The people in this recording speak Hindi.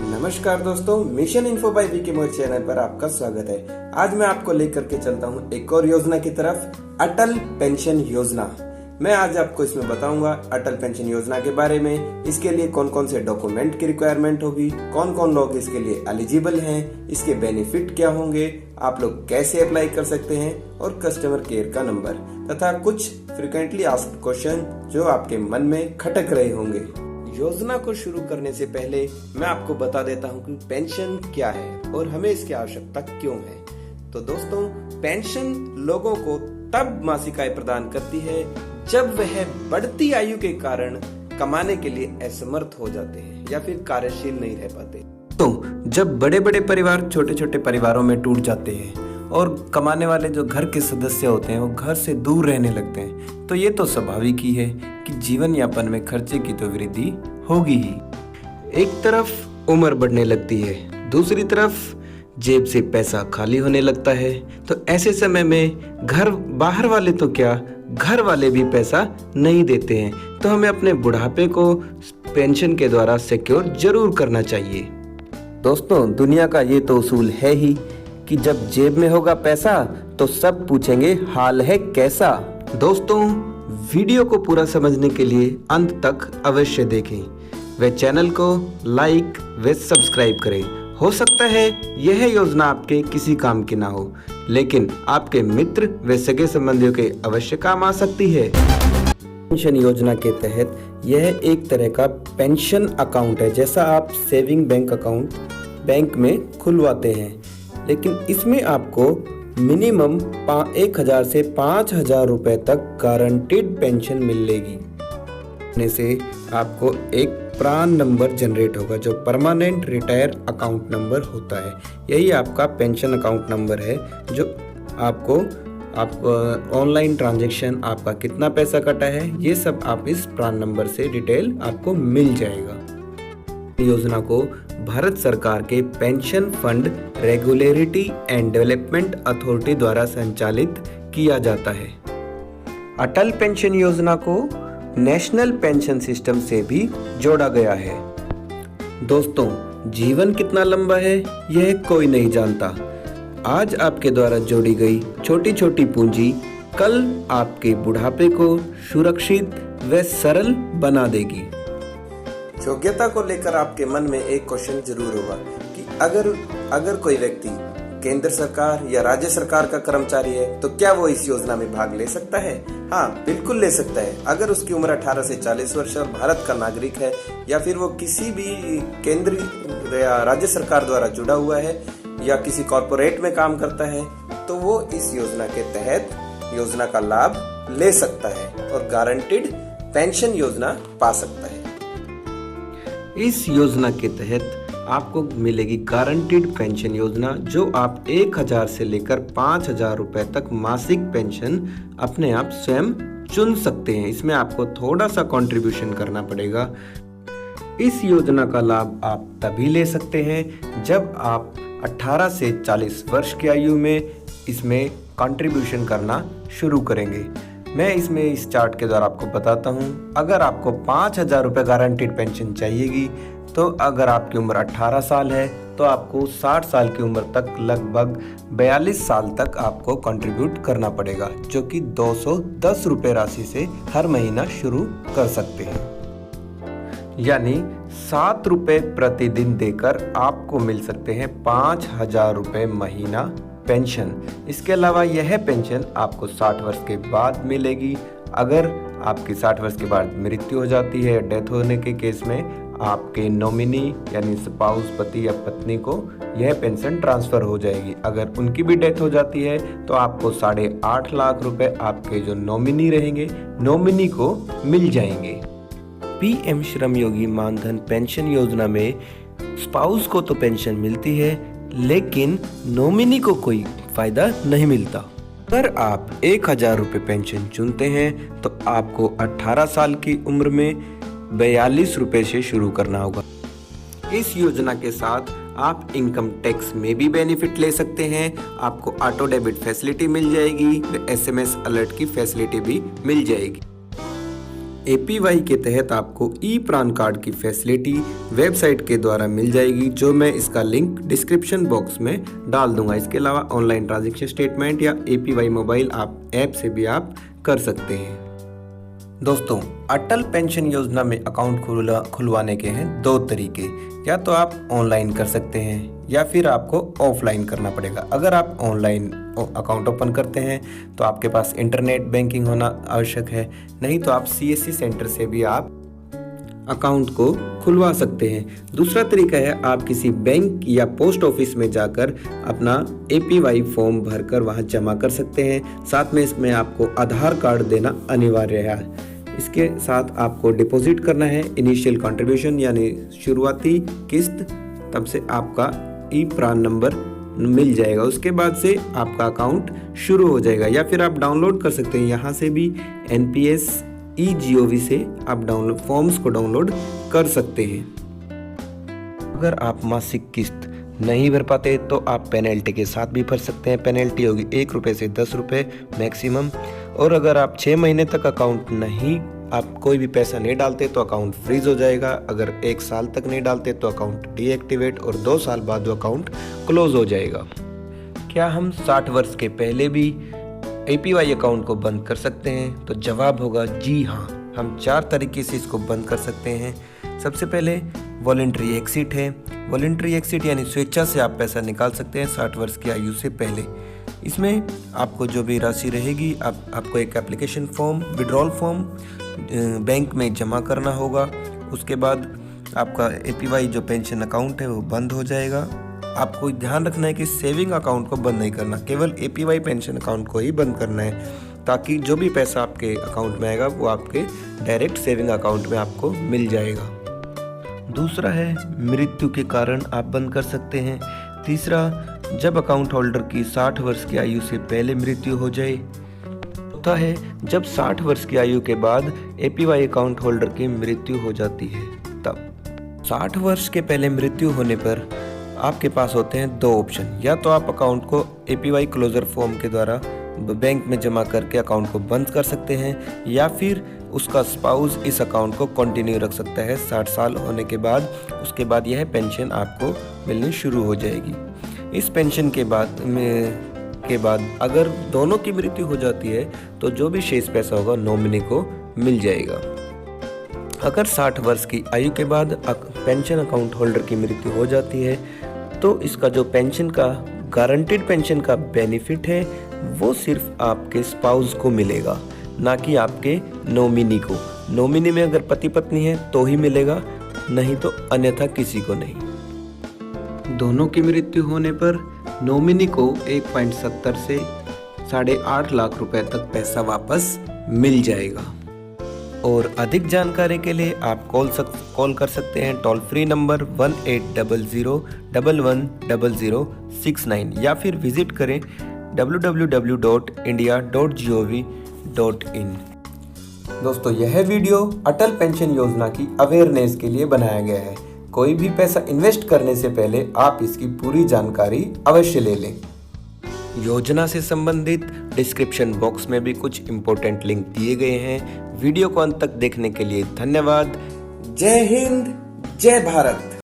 नमस्कार दोस्तों, मिशन इन्फो बाय वीके मोहित चैनल पर आपका स्वागत है। आज मैं आपको लेकर के चलता हूं एक और योजना की तरफ, अटल पेंशन योजना। मैं आज आपको इसमें बताऊंगा अटल पेंशन योजना के बारे में, इसके लिए कौन कौन से डॉक्यूमेंट की रिक्वायरमेंट होगी, कौन कौन लोग इसके लिए एलिजिबल हैं, इसके बेनिफिट क्या होंगे, आप लोग कैसे अप्लाई कर सकते हैं और कस्टमर केयर का नंबर तथा कुछ फ्रिक्वेंटली आस्क्ड क्वेश्चन जो आपके मन में खटक रहे होंगे। योजना को शुरू करने से पहले मैं आपको बता देता हूँ कि पेंशन क्या है और हमें इसकी आवश्यकता क्यों है। तो दोस्तों, पेंशन लोगों को तब मासिक आय प्रदान करती है जब वह बढ़ती आयु के कारण कमाने के लिए असमर्थ हो जाते हैं या फिर कार्यशील नहीं रह पाते। तो जब बड़े बड़े परिवार छोटे छोटे परिवारों में टूट जाते हैं और कमाने वाले जो घर के सदस्य होते हैं वो घर से दूर रहने लगते हैं, तो ये तो स्वाभाविक ही है कि जीवन यापन में खर्चे की तो वृद्धि होगी ही। एक तरफ उम्र बढ़ने लगती है, दूसरी तरफ जेब से पैसा खाली होने लगता है। तो ऐसे समय में घर बाहर वाले तो क्या, घर वाले भी पैसा नहीं देते हैं। तो हमें अपने बुढ़ापे को पेंशन के द्वारा सिक्योर जरूर करना चाहिए। दोस्तों, दुनिया का ये तो उसूल है ही कि जब जेब में होगा पैसा तो सब पूछेंगे हाल है कैसा। दोस्तों, वीडियो को पूरा समझने के लिए अंत तक अवश्य देखें, व चैनल को लाइक व सब्सक्राइब करें। हो सकता है यह योजना आपके किसी काम की ना हो, लेकिन आपके मित्र व सगे संबंधियों के अवश्य काम आ सकती है। पेंशन योजना के तहत यह एक तरह का पेंशन अकाउंट है, जैसा आप सेविंग बैंक अकाउंट बैंक में खुलवाते हैं, लेकिन इसमें आपको मिनिमम 1000 से 5000 रुपए तक गारंटीड पेंशन मिलेगी। से आपको एक प्रान नंबर जनरेट होगा जो परमानेंट रिटायर अकाउंट नंबर होता है। यही आपका पेंशन अकाउंट नंबर है जो आपको ऑनलाइन ट्रांजैक्शन, आपका कितना पैसा कटा है, ये सब आप इस प्रान नंबर से डिटेल आपको मिल जाएगा। योजना को भारत सरकार के pension fund regulatory and development authority द्वारा संचालित किया जाता है। अटल पेंशन योजना को नेशनल पेंशन सिस्टम से भी जोड़ा गया है। दोस्तों, जीवन कितना लंबा है यह कोई नहीं जानता। आज आपके द्वारा जोड़ी गई छोटी छोटी पूंजी कल आपके बुढ़ापे को सुरक्षित व सरल बना देगी। योग्यता को लेकर आपके मन में एक क्वेश्चन जरूर होगा कि अगर कोई व्यक्ति केंद्र सरकार या राज्य सरकार का कर्मचारी है तो क्या वो इस योजना में भाग ले सकता है? हाँ, बिल्कुल ले सकता है। अगर उसकी उम्र 18 से 40 वर्ष और भारत का नागरिक है या फिर वो किसी भी केंद्र या राज्य सरकार द्वारा जुड़ा हुआ है या किसी कॉर्पोरेट में काम करता है, तो वो इस योजना के तहत योजना का लाभ ले सकता है और गारंटीड पेंशन योजना पा सकता है। इस योजना के तहत आपको मिलेगी गारंटीड पेंशन योजना, जो आप 1000 से लेकर 5000 रुपए तक मासिक पेंशन अपने आप स्वयं चुन सकते हैं। इसमें आपको थोड़ा सा कंट्रीब्यूशन करना पड़ेगा। इस योजना का लाभ आप तभी ले सकते हैं जब आप 18 से 40 वर्ष की आयु में इसमें कंट्रीब्यूशन करना शुरू करेंगे। मैं इसमें इस चार्ट के द्वारा आपको बताता हूँ। अगर आपको 5000 रुपये गारंटीड पेंशन चाहिएगी, तो अगर आपकी उम्र 18 साल है तो आपको 60 साल की उम्र तक लगभग 42 साल तक आपको कंट्रीब्यूट करना पड़ेगा, जो कि 210 रुपये राशि से हर महीना शुरू कर सकते हैं। यानी 7 रुपये प्रतिदिन देकर आपको मिल सकते हैं 5000 रुपये महीना पेंशन। इसके अलावा यह पेंशन आपको 60 वर्ष के बाद मिलेगी। अगर आपकी 60 वर्ष के बाद मृत्यु हो जाती है, डेथ होने के केस में आपके नॉमिनी यानी स्पाउस, पति या पत्नी को यह पेंशन ट्रांसफर हो जाएगी। अगर उनकी भी डेथ हो जाती है तो आपको 8.5 लाख रुपए आपके जो नॉमिनी रहेंगे, नॉमिनी को मिल जाएंगे। पीएम श्रम योगी मानधन पेंशन योजना में स्पाउस को तो पेंशन मिलती है, लेकिन नॉमिनी को कोई फायदा नहीं मिलता। अगर आप 1000 रुपये पेंशन चुनते हैं तो आपको 18 साल की उम्र में 42 रुपये से शुरू करना होगा। इस योजना के साथ आप इनकम टैक्स में भी बेनिफिट ले सकते हैं। आपको ऑटो डेबिट फैसिलिटी मिल जाएगी, एसएमएस अलर्ट की फैसिलिटी भी मिल जाएगी। APY के तहत आपको ई प्रान कार्ड की फैसिलिटी वेबसाइट के द्वारा मिल जाएगी, जो मैं इसका लिंक डिस्क्रिप्शन बॉक्स में डाल दूंगा। इसके अलावा ऑनलाइन ट्रांजैक्शन स्टेटमेंट या APY मोबाइल ऐप से भी आप कर सकते हैं। दोस्तों, अटल पेंशन योजना में अकाउंट खुलवाने के हैं 2 तरीके। या तो आप ऑनलाइन कर सकते हैं या फिर आपको ऑफलाइन करना पड़ेगा। अगर आप ऑनलाइन अकाउंट ओपन करते हैं तो आपके पास इंटरनेट बैंकिंग होना आवश्यक है, नहीं तो आप CSC सेंटर से भी आप अकाउंट को खुलवा सकते हैं। दूसरा तरीका है आप किसी बैंक या पोस्ट ऑफिस में जाकर अपना APY फॉर्म भरकर वहां जमा कर सकते हैं। साथ में इसमें आपको आधार कार्ड देना अनिवार्य है। इसके साथ आपको डिपॉजिट करना है इनिशियल कंट्रीब्यूशन यानी शुरुआती किस्त, तब से आपका ई प्रान नंबर मिल जाएगा। उसके बाद से आपका अकाउंट शुरू हो जाएगा। या फिर आप डाउनलोड कर सकते हैं यहाँ से भी NPS eGov से आप फॉर्म्स को डाउनलोड कर सकते हैं। अगर आप मासिक किस्त नहीं भर पाते तो आप पेनल्टी के साथ भी भर सकते हैं। पेनल्टी होगी 1 रुपये से 10 रुपये मैक्सिमम। और अगर आप 6 महीने तक अकाउंट नहीं, आप कोई भी पैसा नहीं डालते तो अकाउंट फ्रीज हो जाएगा। अगर 1 साल तक नहीं डालते तो अकाउंट डीएक्टिवेट और 2 साल बाद वो अकाउंट क्लोज हो जाएगा। क्या हम 60 वर्ष के पहले भी APY अकाउंट को बंद कर सकते हैं? तो जवाब होगा जी हाँ। हम 4 तरीके से इसको बंद कर सकते हैं। सबसे पहले वॉलंटरी एक्सिट है। वॉलंटरी एक्सिट यानी स्वेच्छा से आप पैसा निकाल सकते हैं 60 वर्ष की आयु से पहले। इसमें आपको जो भी राशि रहेगी आपको एक application form, withdrawal form bank में जमा करना होगा। उसके बाद आपका APY जो पेंशन अकाउंट है वो बंद हो जाएगा। आपको ध्यान रखना है कि सेविंग अकाउंट को बंद नहीं करना, केवल APY पेंशन अकाउंट को ही बंद करना है, ताकि जो भी पैसा आपके अकाउंट में आएगा वो आपके डायरेक्ट सेविंग अकाउंट में आपको मिल जाएगा। दूसरा है मृत्यु के कारण आप बंद कर सकते हैं। तीसरा, जब अकाउंट होल्डर की 60 वर्ष की आयु से पहले मृत्यु हो जाए। चौथा है जब 60 वर्ष की आयु के बाद APY अकाउंट होल्डर की मृत्यु हो जाती है तब। 60 वर्ष के पहले मृत्यु होने पर आपके पास होते हैं 2 ऑप्शन। या तो आप अकाउंट को APY क्लोजर फॉर्म के द्वारा बैंक में जमा करके अकाउंट को बंद कर सकते हैं, या फिर उसका स्पाउस इस अकाउंट को कंटिन्यू रख सकता है 60 साल होने के बाद। उसके बाद यह पेंशन आपको मिलनी शुरू हो जाएगी। इस पेंशन के बाद अगर दोनों की मृत्यु हो जाती है तो जो भी शेष पैसा होगा नॉमिनी को मिल जाएगा। अगर 60 वर्ष की आयु के बाद पेंशन अकाउंट होल्डर की मृत्यु हो जाती है तो इसका जो पेंशन का गारंटीड पेंशन का बेनिफिट है वो सिर्फ आपके स्पाउस को मिलेगा, ना कि आपके नॉमिनी को। नॉमिनी में अगर पति पत्नी है तो ही मिलेगा, नहीं तो अन्यथा किसी को नहीं। दोनों की मृत्यु होने पर नॉमिनी को 1.70 से 8.5 लाख रुपए तक पैसा वापस मिल जाएगा। और अधिक जानकारी के लिए आप कॉल कर सकते हैं टोल फ्री नंबर 1800110069 या फिर विजिट करें www.india.gov.in। दोस्तों, यह वीडियो अटल पेंशन योजना की अवेयरनेस के लिए बनाया गया है। कोई भी पैसा इन्वेस्ट करने से पहले आप इसकी पूरी जानकारी अवश्य ले लें। योजना से संबंधित डिस्क्रिप्शन बॉक्स में भी कुछ इम्पोर्टेंट लिंक दिए गए हैं। वीडियो को अंत तक देखने के लिए धन्यवाद। जय हिंद, जय भारत।